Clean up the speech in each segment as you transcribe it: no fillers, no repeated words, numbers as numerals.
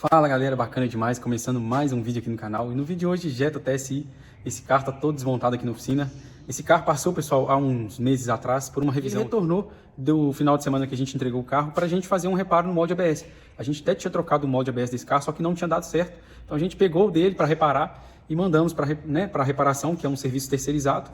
Fala galera, bacana demais, começando mais um vídeo aqui no canal. E no vídeo de hoje, Jetta TSI, esse carro tá todo desmontado aqui na oficina. Esse carro passou, pessoal, há uns meses atrás por uma revisão. Ele retornou do final de semana que a gente entregou o carro para a gente fazer um reparo no molde ABS. A gente até tinha trocado o molde ABS desse carro, só que não tinha dado certo. Então a gente pegou o dele para reparar e mandamos para reparação, que é um serviço terceirizado.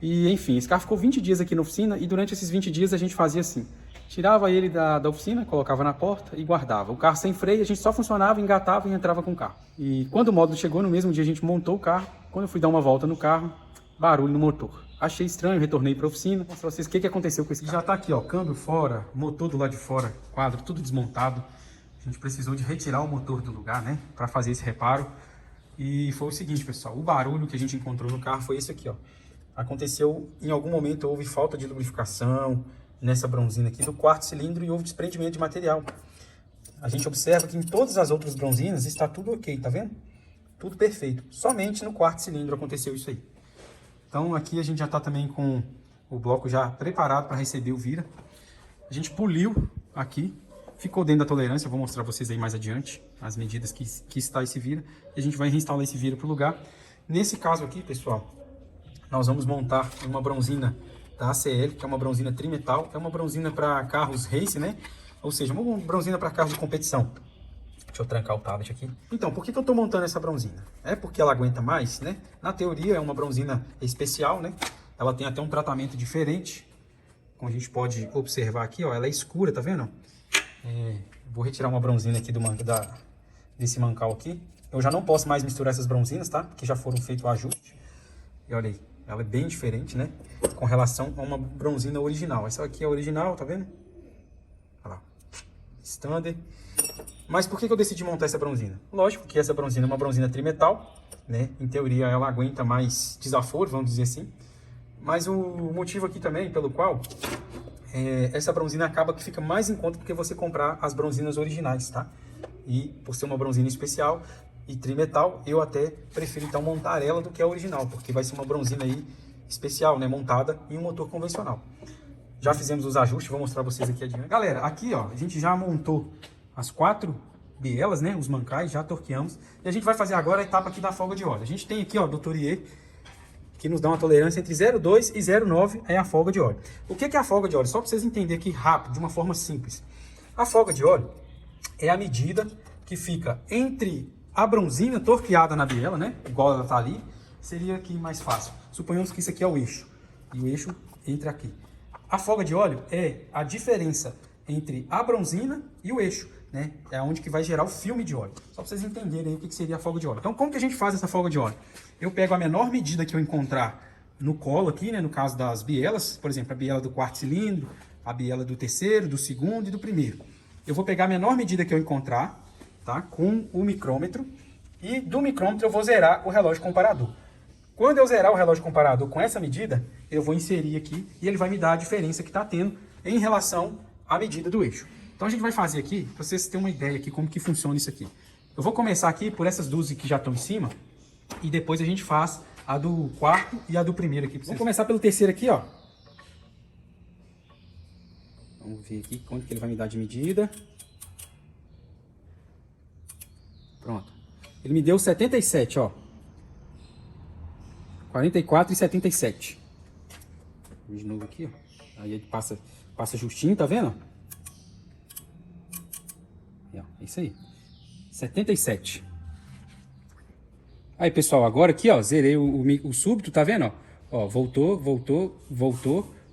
E enfim, esse carro ficou 20 dias aqui na oficina e durante esses 20 dias a gente fazia assim. Tirava ele da oficina, colocava na porta e guardava. O carro sem freio, a gente só funcionava, engatava e entrava com o carro. E quando o módulo chegou, no mesmo dia a gente montou o carro. Quando eu fui dar uma volta no carro, barulho no motor. Achei estranho, retornei para a oficina. Mostrar pra vocês o que aconteceu com esse carro. Já está aqui, ó, câmbio fora, motor do lado de fora, quadro, tudo desmontado. A gente precisou de retirar o motor do lugar, né, para fazer esse reparo. E foi o seguinte, pessoal, o barulho que a gente encontrou no carro foi esse aqui, ó. Aconteceu, em algum momento, houve falta de lubrificação nessa bronzina aqui do quarto cilindro e houve desprendimento de material. A gente observa que em todas as outras bronzinas está tudo ok, tá vendo? Tudo perfeito. Somente no quarto cilindro aconteceu isso aí. Então aqui a gente já está também com o bloco já preparado para receber o vira. A gente poliu aqui, ficou dentro da tolerância, eu vou mostrar para vocês aí mais adiante as medidas que está esse vira. E a gente vai reinstalar esse vira para o lugar. Nesse caso aqui, pessoal, nós vamos montar uma bronzina da ACL, que é uma bronzina trimetal, é uma bronzina para carros race, né? Ou seja, uma bronzina para carros de competição. Deixa eu trancar o tablet aqui. Então, por que eu estou montando essa bronzina? É porque ela aguenta mais, né? Na teoria é uma bronzina especial, né? Ela tem até um tratamento diferente, como a gente pode observar aqui, ó, ela é escura, tá vendo? Vou retirar uma bronzina aqui desse mancal aqui. Eu já não posso mais misturar essas bronzinas, tá? Porque já foram feitos o ajuste. E olha aí. Ela é bem diferente, né? Com relação a uma bronzina original. Essa aqui é a original, tá vendo? Olha lá. Standard. Mas por que eu decidi montar essa bronzina? Lógico que essa bronzina é uma bronzina trimetal, né? Em teoria ela aguenta mais desaforo, vamos dizer assim. Mas o motivo aqui também pelo qual essa bronzina acaba que fica mais em conta do que você comprar as bronzinas originais, tá? E por ser uma bronzina especial e trimetal, eu até prefiro então montar ela do que a original, porque vai ser uma bronzina aí especial, né, montada em um motor convencional. Já fizemos os ajustes, vou mostrar pra vocês aqui adiante. Galera, aqui ó, a gente já montou as 4 bielas, né, os mancais, já torqueamos, e a gente vai fazer agora a etapa aqui da folga de óleo. A gente tem aqui ó, do Tourier, que nos dá uma tolerância entre 0,2 e 0,9 é a folga de óleo. O que é a folga de óleo? Só para vocês entenderem aqui rápido, de uma forma simples. A folga de óleo é a medida que fica entre a bronzina torqueada na biela, né? Igual ela tá ali, seria aqui mais fácil. Suponhamos que isso aqui é o eixo. E o eixo entra aqui. A folga de óleo é a diferença entre a bronzina e o eixo, né? É onde que vai gerar o filme de óleo. Só para vocês entenderem aí o que seria a folga de óleo. Então, como que a gente faz essa folga de óleo? Eu pego a menor medida que eu encontrar no colo aqui, né? No caso das bielas, por exemplo, a biela do quarto cilindro, a biela do terceiro, do segundo e do primeiro. Eu vou pegar a menor medida que eu encontrar, tá? Com o micrômetro, e do micrômetro eu vou zerar o relógio comparador. Quando eu zerar o relógio comparador com essa medida, eu vou inserir aqui e ele vai me dar a diferença que está tendo em relação à medida do eixo. Então a gente vai fazer aqui, para vocês terem uma ideia aqui como que funciona isso aqui. Eu vou começar aqui por essas duas que já estão em cima e depois a gente faz a do quarto e a do primeiro aqui. Vamos começar pelo terceiro aqui, ó. Vamos ver aqui quanto que ele vai me dar de medida. Pronto. Ele me deu 77, ó. 44 e 77. De novo aqui, ó. Aí ele passa justinho, tá vendo? Aí, ó, é isso aí. 77. Aí, pessoal, agora aqui, ó, zerei o súbito, tá vendo? Ó, voltou.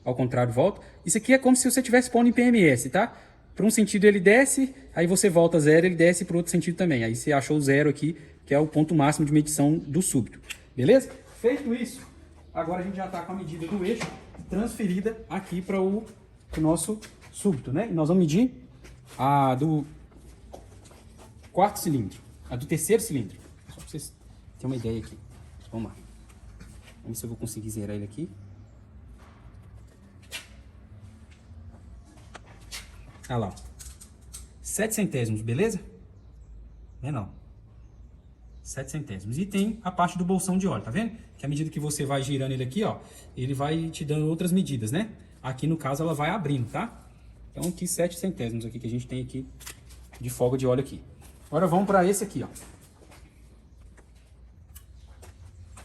Ao contrário, volta. Isso aqui é como se você estivesse pondo em PMS, tá? Para um sentido ele desce, aí você volta zero, ele desce para o outro sentido também. Aí você achou o zero aqui, que é o ponto máximo de medição do súbito. Beleza? Feito isso, agora a gente já está com a medida do eixo transferida aqui para o nosso súbito, né? E nós vamos medir a do quarto cilindro, a do terceiro cilindro. Só para vocês terem uma ideia aqui. Vamos lá. Vamos ver se eu vou conseguir zerar ele aqui. Olha lá, 7 centésimos, beleza? Menor. 7 centésimos. E tem a parte do bolsão de óleo, tá vendo? Que à medida que você vai girando ele aqui, ó, ele vai te dando outras medidas, né? Aqui no caso ela vai abrindo, tá? Então aqui 7 centésimos aqui que a gente tem aqui de folga de óleo aqui. Agora vamos para esse aqui, ó.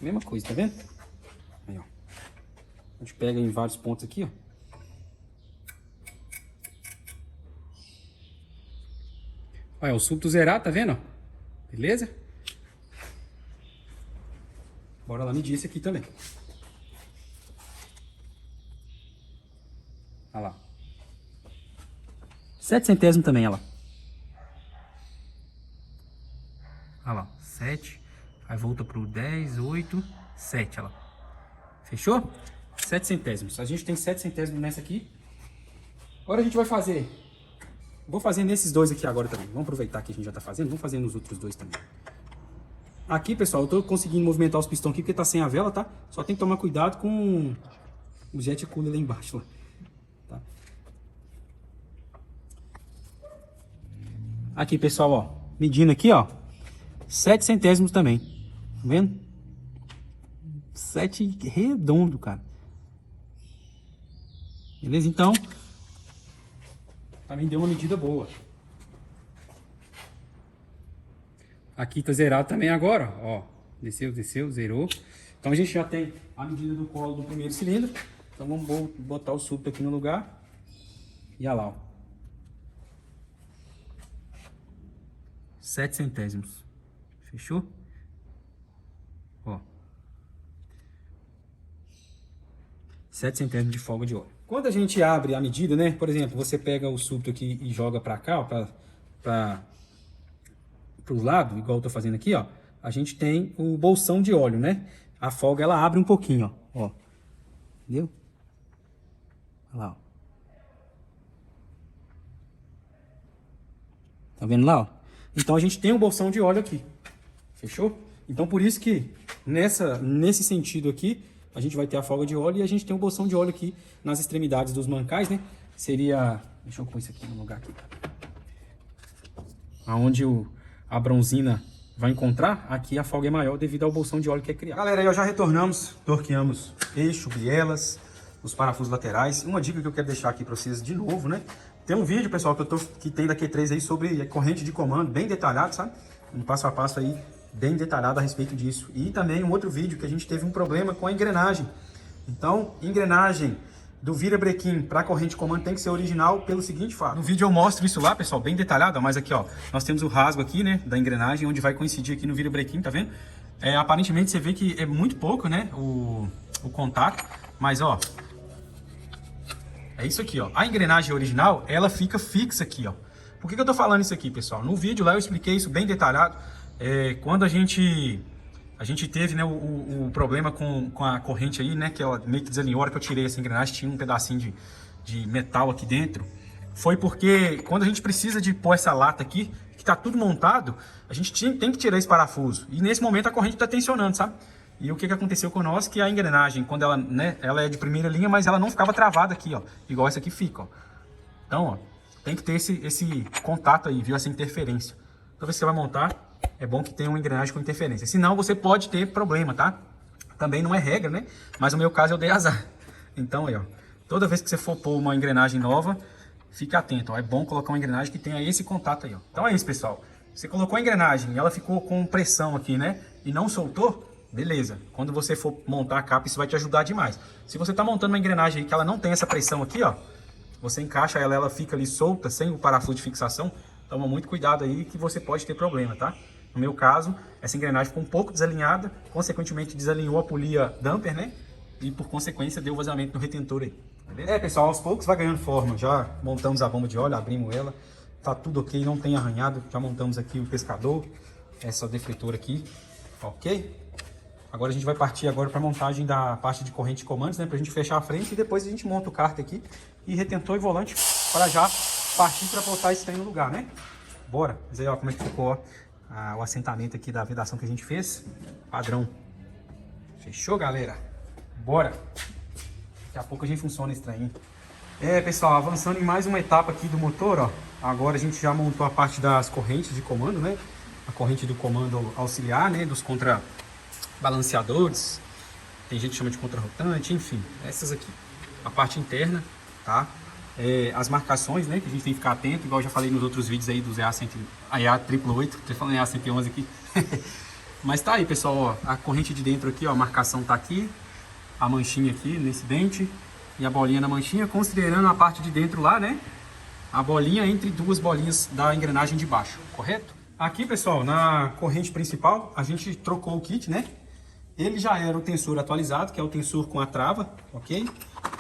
Mesma coisa, tá vendo? Aí, ó. A gente pega em vários pontos aqui, ó. Olha, o súbito zerado, tá vendo? Beleza? Bora lá medir esse aqui também. Olha lá. 7 centésimos também, olha lá. Olha lá, 7. Aí volta pro 10, 8, 7, olha lá. Fechou? 7 centésimos. A gente tem 7 centésimos nessa aqui. Agora a gente vai fazer... Vou fazer nesses dois aqui agora também. Vamos aproveitar que a gente já tá fazendo. Vamos fazer nos outros dois também. Aqui, pessoal, eu tô conseguindo movimentar os pistões aqui porque tá sem a vela, tá? Só tem que tomar cuidado com o jet cooler lá embaixo, lá. Tá? Aqui, pessoal, ó. Medindo aqui, ó. 7 centésimos também. Tá vendo? 7 redondo, cara. Beleza? Então, também deu uma medida boa. Aqui tá zerado também agora, ó. Desceu, desceu, zerou. Então a gente já tem a medida do colo do primeiro cilindro. Então vamos botar o súbito aqui no lugar. E olha lá, ó. 7 centésimos. Fechou? Ó. 7 centésimos de folga de óleo. Quando a gente abre a medida, né? Por exemplo, você pega o súbito aqui e joga para cá, ó, para o lado, igual eu tô fazendo aqui, ó. A gente tem o bolsão de óleo, né? A folga ela abre um pouquinho, ó. Entendeu? Olha lá, ó. Tá vendo lá, ó? Então a gente tem um bolsão de óleo aqui. Fechou? Então por isso que nesse sentido aqui, a gente vai ter a folga de óleo e a gente tem um bolsão de óleo aqui nas extremidades dos mancais, né? Seria... Deixa eu pôr isso aqui no lugar aqui. Aonde a bronzina vai encontrar, aqui a folga é maior devido ao bolsão de óleo que é criado. Galera, aí já retornamos, torqueamos eixo, bielas, os parafusos laterais. Uma dica que eu quero deixar aqui para vocês de novo, né? Tem um vídeo, pessoal, que tem da Q3 aí sobre corrente de comando, bem detalhado, sabe? Um passo a passo aí, bem detalhado a respeito disso. E também um outro vídeo que a gente teve um problema com a engrenagem. Então, engrenagem do virabrequim para corrente de comando tem que ser original pelo seguinte fato. No vídeo eu mostro isso lá, pessoal, bem detalhado, mas aqui, ó, nós temos o rasgo aqui, né, da engrenagem, onde vai coincidir aqui no virabrequim, tá vendo? Aparentemente você vê que é muito pouco, né, o contato, mas, ó, é isso aqui, ó. A engrenagem original, ela fica fixa aqui, ó. Por que eu tô falando isso aqui, pessoal? No vídeo lá eu expliquei isso bem detalhado. Quando a gente teve, né, o problema com a corrente aí, né, que ela meio que desalinhou. A hora que eu tirei essa engrenagem, tinha um pedacinho de metal aqui dentro. Foi porque quando a gente precisa de pôr essa lata aqui, que tá tudo montado, a gente tem que tirar esse parafuso. E nesse momento a corrente tá tensionando, sabe? E o que aconteceu com nós, que a engrenagem, quando ela, né, ela é de primeira linha, mas ela não ficava travada aqui, ó. Igual essa aqui fica, ó. Então, ó, tem que ter esse contato aí, viu? Essa interferência. Toda vez que você vai montar, é bom que tenha uma engrenagem com interferência. Senão você pode ter problema, tá? Também não é regra, né? Mas no meu caso eu dei azar. Então, aí, ó. Toda vez que você for pôr uma engrenagem nova, fique atento, ó. É bom colocar uma engrenagem que tenha esse contato aí, ó. Então é isso, pessoal. Você colocou a engrenagem e ela ficou com pressão aqui, né? E não soltou, beleza. Quando você for montar a capa, isso vai te ajudar demais. Se você tá montando uma engrenagem aí que ela não tem essa pressão aqui, ó. Você encaixa ela, ela fica ali solta, sem o parafuso de fixação. Toma muito cuidado aí que você pode ter problema, tá? No meu caso, essa engrenagem ficou um pouco desalinhada, consequentemente desalinhou a polia damper, né? E por consequência deu vazamento no retentor aí. Beleza? Pessoal, aos poucos vai ganhando forma. Já montamos a bomba de óleo, abrimos ela. Tá tudo ok, não tem arranhado. Já montamos aqui o pescador, essa defletora aqui, ok? Agora a gente vai partir agora para a montagem da parte de corrente de comandos, né? Pra gente fechar a frente e depois a gente monta o cárter aqui e retentor e volante para já partir para botar esse trem no lugar, né? Bora. Mas aí, ó, como é que ficou, ó, o assentamento aqui da vedação que a gente fez. Padrão. Fechou, galera? Bora. Daqui a pouco a gente funciona esse trem. Pessoal, avançando em mais uma etapa aqui do motor, ó. Agora a gente já montou a parte das correntes de comando, né? A corrente do comando auxiliar, né? Dos contrabalanceadores. Tem gente que chama de contrarrotante, enfim. Essas aqui. A parte interna, tá? as marcações, né? Que a gente tem que ficar atento, igual eu já falei nos outros vídeos aí dos EA888, tô falando EA111 aqui. Mas tá aí, pessoal, ó, a corrente de dentro aqui, ó, a marcação tá aqui, a manchinha aqui nesse dente e a bolinha na manchinha, considerando a parte de dentro lá, né? A bolinha entre duas bolinhas da engrenagem de baixo, correto? Aqui, pessoal, na corrente principal, a gente trocou o kit, né? Ele já era o tensor atualizado, que é o tensor com a trava, ok?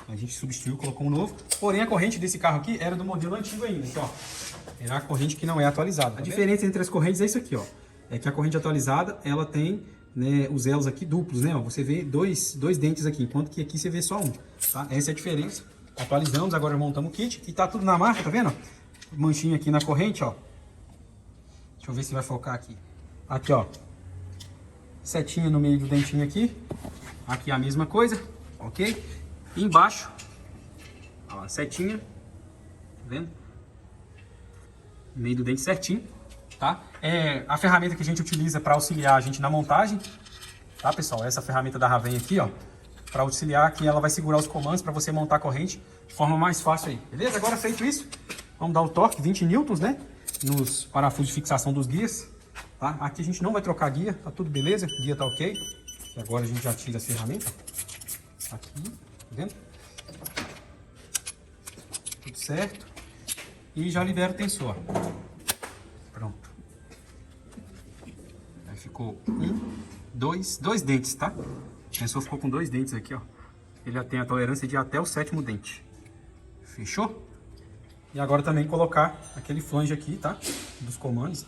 A gente substituiu, colocou um novo. Porém, a corrente desse carro aqui era do modelo antigo ainda, então, ó. Era a corrente que não é atualizada. A diferença entre as correntes é isso aqui, ó. É que a corrente atualizada, ela tem, né, os elos aqui duplos, né? Ó, você vê dois dentes aqui, enquanto que aqui você vê só um, tá? Essa é a diferença. Atualizamos, agora montamos o kit e tá tudo na marca, tá vendo? Manchinha aqui na corrente, ó. Deixa eu ver se vai focar aqui. Aqui, ó. Setinha no meio do dentinho aqui. Aqui a mesma coisa, ok? E embaixo, ó, setinha. Tá vendo? No meio do dente certinho, tá? É a ferramenta que a gente utiliza para auxiliar a gente na montagem, tá, pessoal? Essa ferramenta da Raven aqui, ó. Para auxiliar, que ela vai segurar os comandos para você montar a corrente de forma mais fácil aí, beleza? Agora feito isso, vamos dar o torque, 20 newtons, né? Nos parafusos de fixação dos guias, tá? Aqui a gente não vai trocar guia, tá tudo beleza, guia tá ok. E agora a gente já tira as ferramentas. Aqui, tá vendo? Tudo certo. E já libera o tensor. Pronto. Aí ficou dois dentes, tá? O tensor ficou com 2 dentes aqui, ó. Ele tem a tolerância de até o 7º dente. Fechou? E agora também colocar aquele flange aqui, tá? Dos comandos.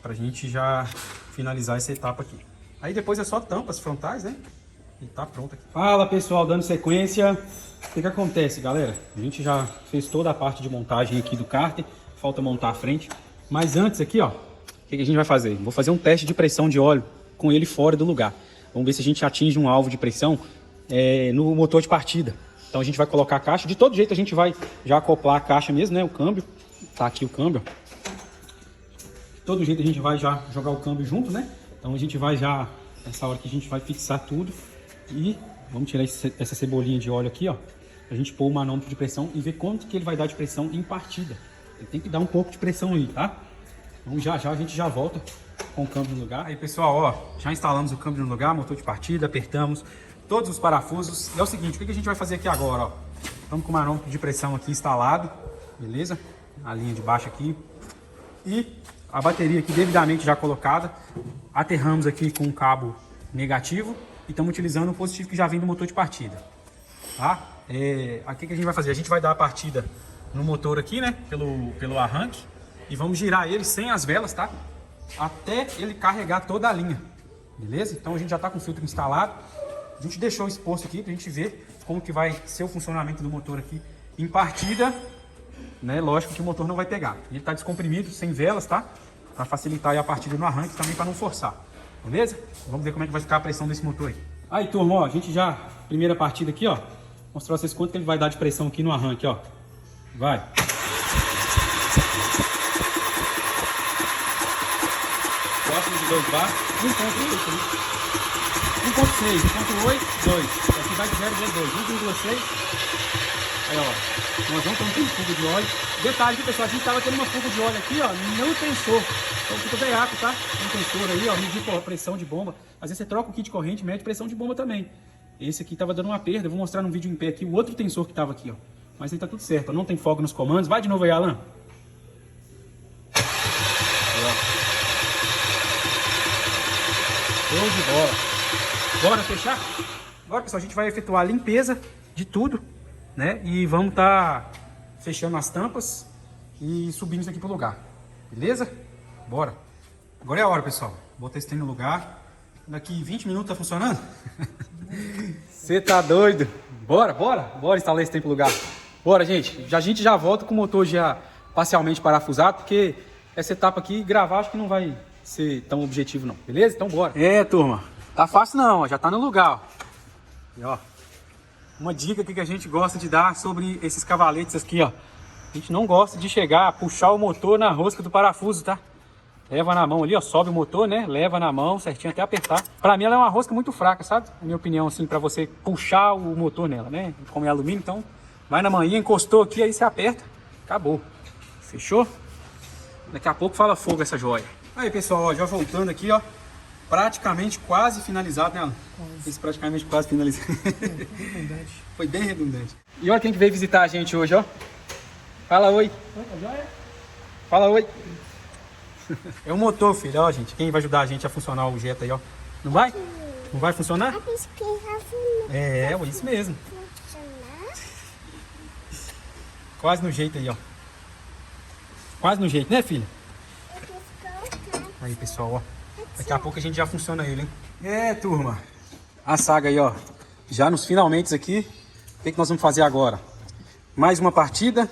Pra gente já finalizar essa etapa aqui. Aí depois é só tampas frontais, né? E tá pronto aqui. Fala, pessoal, dando sequência. O que acontece, galera? A gente já fez toda a parte de montagem aqui do cárter. Falta montar a frente. Mas antes aqui, ó. O que a gente vai fazer? Vou fazer um teste de pressão de óleo com ele fora do lugar. Vamos ver se a gente atinge um alvo de pressão no motor de partida. Então a gente vai colocar a caixa. De todo jeito a gente vai já acoplar a caixa mesmo, né? O câmbio. Tá aqui o câmbio. De todo jeito a gente vai já jogar o câmbio junto, né? Então a gente vai já, nessa hora que a gente vai fixar tudo. E vamos tirar essa cebolinha de óleo aqui, ó. Pra gente pôr o manômetro de pressão e ver quanto que ele vai dar de pressão em partida. Ele tem que dar um pouco de pressão aí, tá? Então já a gente já volta com o câmbio no lugar. Aí, pessoal, ó, já instalamos o câmbio no lugar, motor de partida, apertamos todos os parafusos. E é o seguinte, o que a gente vai fazer aqui agora, ó? Estamos com o manômetro de pressão aqui instalado, beleza? A linha de baixo aqui. E a bateria aqui devidamente já colocada. Aterramos aqui com um cabo negativo e estamos utilizando o positivo que já vem do motor de partida, tá? Aqui que a gente vai fazer? A gente vai dar a partida no motor aqui, né? Pelo arranque. E vamos girar ele sem as velas, tá? Até ele carregar toda a linha, beleza? Então a gente já tá com o filtro instalado. A gente deixou exposto aqui pra gente ver como que vai ser o funcionamento do motor aqui em partida, né? Lógico que o motor não vai pegar. Ele tá descomprimido, sem velas, tá? Para facilitar aí a partida no arranque, também para não forçar, beleza? Vamos ver como é que vai ficar a pressão desse motor aí. Aí, turma, ó, a gente já, primeira partida aqui, ó, mostrar pra vocês quanto que ele vai dar de pressão aqui no arranque, ó. Vai. Próximo de 2 bar, 1.8, 1.6, 1.8, 2. Aqui vai de 0,2, 1,6. Aí, ó, nós não estamos tendo fuga de óleo. Detalhe aqui, pessoal, a gente estava tendo uma fuga de óleo aqui, ó, no tensor. Então fica veaco, tá? No tensor aí, ó, medir pressão de bomba. Às vezes você troca o kit de corrente, mede pressão de bomba também. Esse aqui estava dando uma perda, eu vou mostrar num vídeo em pé aqui o outro tensor que estava aqui, ó. Mas aí tá tudo certo, ó, não tem fogo nos comandos. Vai de novo aí, Alan. Aí, ó. Show de bola. Bora fechar? Agora, pessoal, a gente vai efetuar a limpeza de tudo, né? E vamos tá fechando as tampas e subindo isso aqui pro lugar. Beleza? Bora. Agora é a hora, pessoal. Botei esse trem no lugar. Daqui 20 minutos tá funcionando? Você tá doido? Bora instalar esse trem pro lugar. Bora, gente. A gente já volta com o motor já parcialmente parafusado, porque essa etapa aqui, gravar, acho que não vai ser tão objetivo não. Beleza? Então bora. Turma. Tá fácil não, ó. Já tá no lugar, ó. E, ó. Uma dica aqui que a gente gosta de dar sobre esses cavaletes aqui, ó. A gente não gosta de chegar a puxar o motor na rosca do parafuso, tá? Leva na mão ali, ó, sobe o motor, né? Leva na mão certinho até apertar. Pra mim ela é uma rosca muito fraca, sabe? Na minha opinião, assim, pra você puxar o motor nela, né? Como é alumínio, então Vai na manhã, encostou aqui, aí você aperta. Acabou. Fechou? Daqui a pouco fala fogo essa joia. Aí, pessoal, ó, já voltando aqui, ó. Praticamente quase finalizado, né, Alan? Quase. Esse praticamente quase finalizado. Redundante. Foi bem redundante. E olha quem que veio visitar a gente hoje, ó. Fala oi. Oi, tá joia? Fala oi. É o motor, filho, ó, gente. Quem vai ajudar a gente a funcionar o Jetta aí, ó. Não vai? Não vai funcionar? É, isso mesmo. Quase no jeito aí, ó. Quase no jeito, né, filha? Aí, pessoal, ó. Daqui a pouco a gente já funciona ele, hein? É, turma. A saga aí, ó. Já nos finalmente aqui. O que nós vamos fazer agora? Mais uma partida.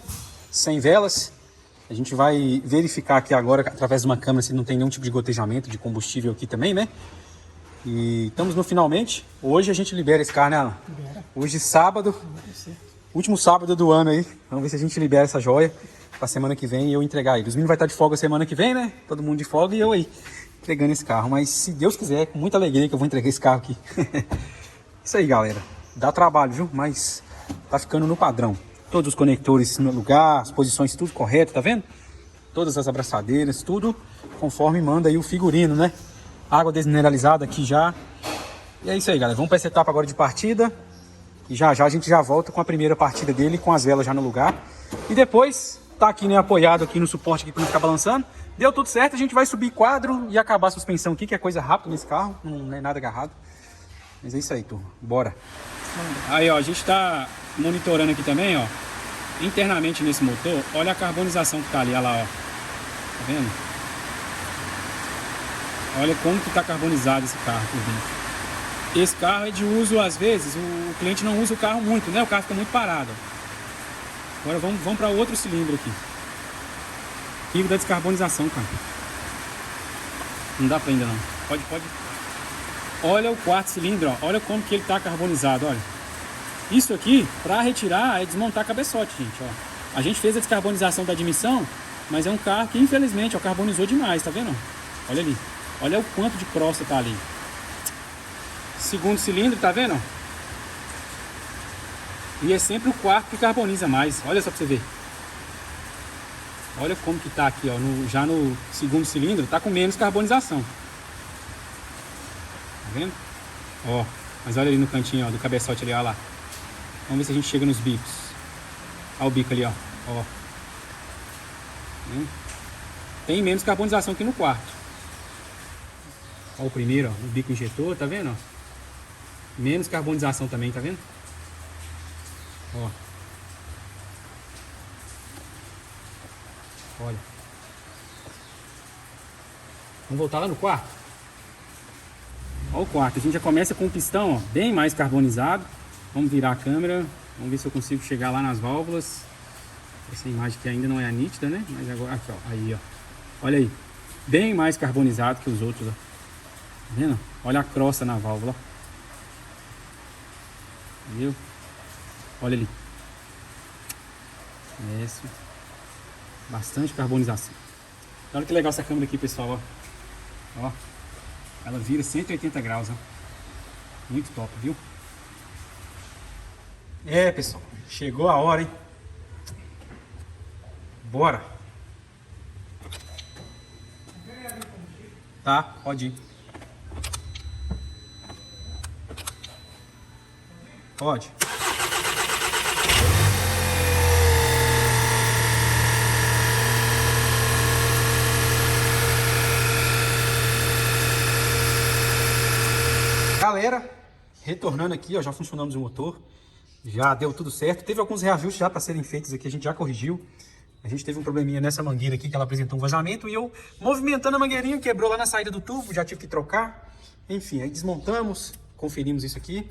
Sem velas. A gente vai verificar aqui agora, através de uma câmera, se não tem nenhum tipo de gotejamento de combustível aqui também, né? E estamos no finalmente. Hoje a gente libera esse carro, né, Alan? Libera. Hoje, sábado. Último sábado do ano aí. Vamos ver se a gente libera essa joia pra semana que vem e eu entregar ele. Os meninos vão estar de folga semana que vem, né? Todo mundo de folga e eu aí entregando esse carro. Mas se Deus quiser, com muita alegria que eu vou entregar esse carro aqui. Isso aí, galera. Dá trabalho, viu? Mas tá ficando no padrão. Todos os conectores no lugar, as posições tudo correto, tá vendo? Todas as abraçadeiras, tudo conforme manda aí o figurino, né? Água desmineralizada aqui já. E é isso aí, galera. Vamos para essa etapa agora de partida. E já já a gente já volta com a primeira partida dele, com as velas já no lugar. E depois, tá aqui, né, apoiado aqui no suporte aqui pra não ficar balançando. Deu tudo certo, a gente vai subir quadro e acabar a suspensão aqui, que é coisa rápida nesse carro. Não é nada agarrado. Mas é isso aí, turma. Bora. Aí, ó, a gente tá monitorando aqui também, ó. Internamente nesse motor, olha a carbonização que tá ali, olha lá, ó. Tá vendo? Olha como que tá carbonizado esse carro por dentro. Esse carro é de uso, às vezes, o cliente não usa o carro muito, né? O carro fica muito parado. Agora vamos para outro cilindro aqui. Rico da descarbonização, cara. Não dá pra ainda não. Pode. Olha o quarto cilindro, ó. Olha como que ele tá carbonizado, olha. Isso aqui, para retirar, é desmontar cabeçote, gente, ó. A gente fez a descarbonização da admissão, mas é um carro que, infelizmente, ó, carbonizou demais, tá vendo? Olha ali. Olha o quanto de crosta tá ali. Segundo cilindro, tá vendo? E é sempre o quarto que carboniza mais. Olha só pra você ver. Olha como que tá aqui, ó. Já no segundo cilindro, tá com menos carbonização. Tá vendo? Ó, mas olha ali no cantinho, ó, do cabeçote ali, ó lá. Vamos ver se a gente chega nos bicos. Olha o bico ali, ó. Ó. Tem menos carbonização que no quarto. Ó o primeiro, ó, o bico injetor, tá vendo? Menos carbonização também, tá vendo? Ó. Olha. Vamos voltar lá no quarto? Ó o quarto. A gente já começa com o pistão, ó, bem mais carbonizado. Vamos virar a câmera. Vamos ver se eu consigo chegar lá nas válvulas. Essa imagem que ainda não é a nítida, né? Mas agora, aqui, ó. Aí, ó. Olha aí. Bem mais carbonizado que os outros, ó. Tá vendo? Olha a crosta na válvula, ó. Viu? Olha ali. Isso. Bastante carbonização. Olha que legal essa câmera aqui, pessoal, ó. Ó. Ela vira 180 graus, ó. Muito top, viu? É, pessoal. Chegou a hora, hein? Bora. Tá, pode ir. Pode. Galera, retornando aqui, ó, já funcionamos o motor. Já deu tudo certo. Teve alguns reajustes já para serem feitos aqui, a gente já corrigiu. A gente teve um probleminha nessa mangueira aqui, que ela apresentou um vazamento. E eu, movimentando a mangueirinha, quebrou lá na saída do tubo, já tive que trocar. Enfim, aí desmontamos, conferimos isso aqui.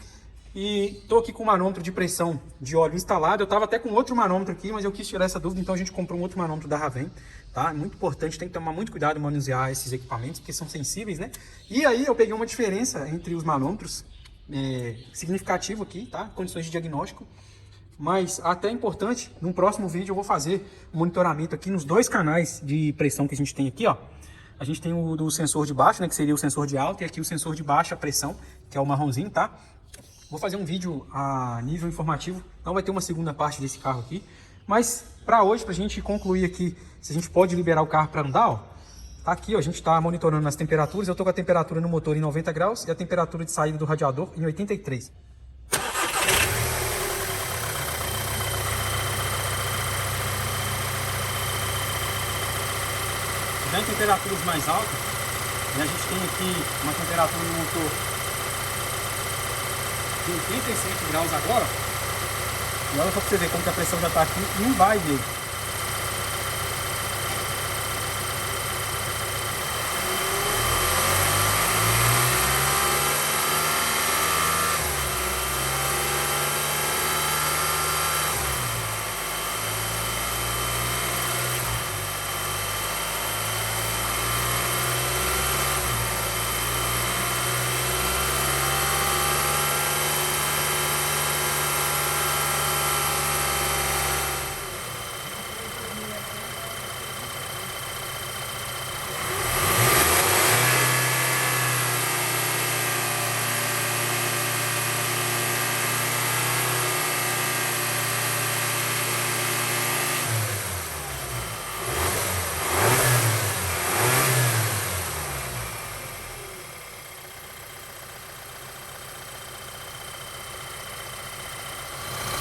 E tô aqui com o manômetro de pressão de óleo instalado. Eu tava até com outro manômetro aqui, mas eu quis tirar essa dúvida, então a gente comprou um outro manômetro da Raven, tá? Muito importante, tem que tomar muito cuidado em manusear esses equipamentos, porque são sensíveis, né? E aí eu peguei uma diferença entre os manômetros, significativo aqui, tá? Condições de diagnóstico. Mas até importante, num próximo vídeo eu vou fazer um monitoramento aqui nos dois canais de pressão que a gente tem aqui, ó. A gente tem o do sensor de baixo, né, que seria o sensor de alta, e aqui o sensor de baixa pressão, que é o marronzinho, tá? Vou fazer um vídeo a nível informativo, não vai ter uma segunda parte desse carro aqui, mas para hoje, para a gente concluir aqui, se a gente pode liberar o carro para andar, ó, tá aqui, ó, a gente está monitorando as temperaturas, eu estou com a temperatura no motor em 90 graus e a temperatura de saída do radiador em 83. Já em temperaturas mais altas, e a gente tem aqui uma temperatura no motor de 87 graus agora. E olha só pra você ver como que a pressão já tá aqui e não vai dele.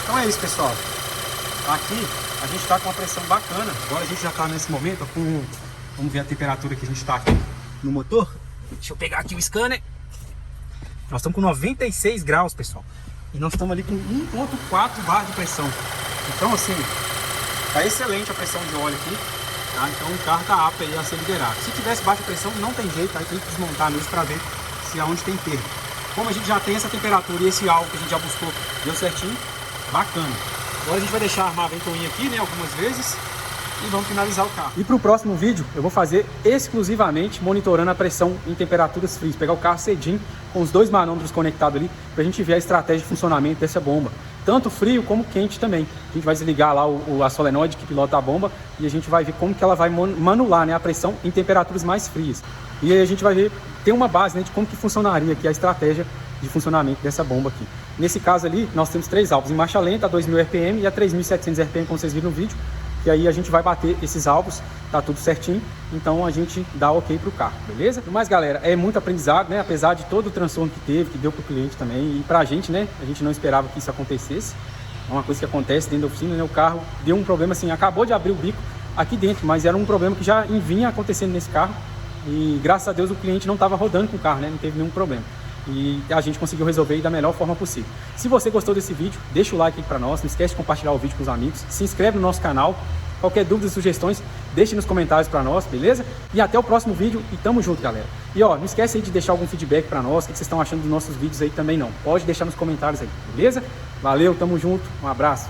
Então é isso, pessoal. Aqui a gente está com uma pressão bacana. Agora a gente já está nesse momento com... Vamos ver a temperatura que a gente está aqui no motor. Deixa eu pegar aqui o scanner. Nós estamos com 96 graus, pessoal. E nós estamos ali com 1.4 bar de pressão. Então, assim, tá excelente a pressão de óleo aqui. Tá? Então o carro está apto aí a ser liberado. Se tivesse baixa pressão, não tem jeito. Aí tem que desmontar mesmo para ver se aonde tem perda. Como a gente já tem essa temperatura e esse álcool que a gente já buscou deu certinho, bacana. Agora a gente vai deixar armar a ventoinha aqui, né, algumas vezes, e vamos finalizar o carro. E para o próximo vídeo eu vou fazer exclusivamente monitorando a pressão em temperaturas frias. Pegar o carro cedinho com os dois manômetros conectados ali para a gente ver a estratégia de funcionamento dessa bomba. Tanto frio como quente também. A gente vai desligar lá a solenoide que pilota a bomba e a gente vai ver como que ela vai manular, né, a pressão em temperaturas mais frias. E aí a gente vai ver, ter uma base, né, de como que funcionaria aqui a estratégia de funcionamento dessa bomba aqui. Nesse caso ali, nós temos 3 alvos em marcha lenta, a 2.000 RPM e a 3.700 RPM, como vocês viram no vídeo. E aí a gente vai bater esses alvos, tá tudo certinho, então a gente dá ok pro carro, beleza? Mas galera, é muito aprendizado, né? Apesar de todo o transtorno que teve, que deu pro cliente também e pra gente, né? A gente não esperava que isso acontecesse. É uma coisa que acontece dentro da oficina, né? O carro deu um problema assim, acabou de abrir o bico aqui dentro, mas era um problema que já vinha acontecendo nesse carro. E graças a Deus o cliente não estava rodando com o carro, né? Não teve nenhum problema. E a gente conseguiu resolver da melhor forma possível. Se você gostou desse vídeo, deixa o like aqui para nós. Não esquece de compartilhar o vídeo com os amigos. Se inscreve no nosso canal. Qualquer dúvida e sugestões, deixe nos comentários para nós, beleza? E até o próximo vídeo e tamo junto, galera. E ó, não esquece aí de deixar algum feedback para nós. O que vocês estão achando dos nossos vídeos aí também não. Pode deixar nos comentários aí, beleza? Valeu, tamo junto. Um abraço.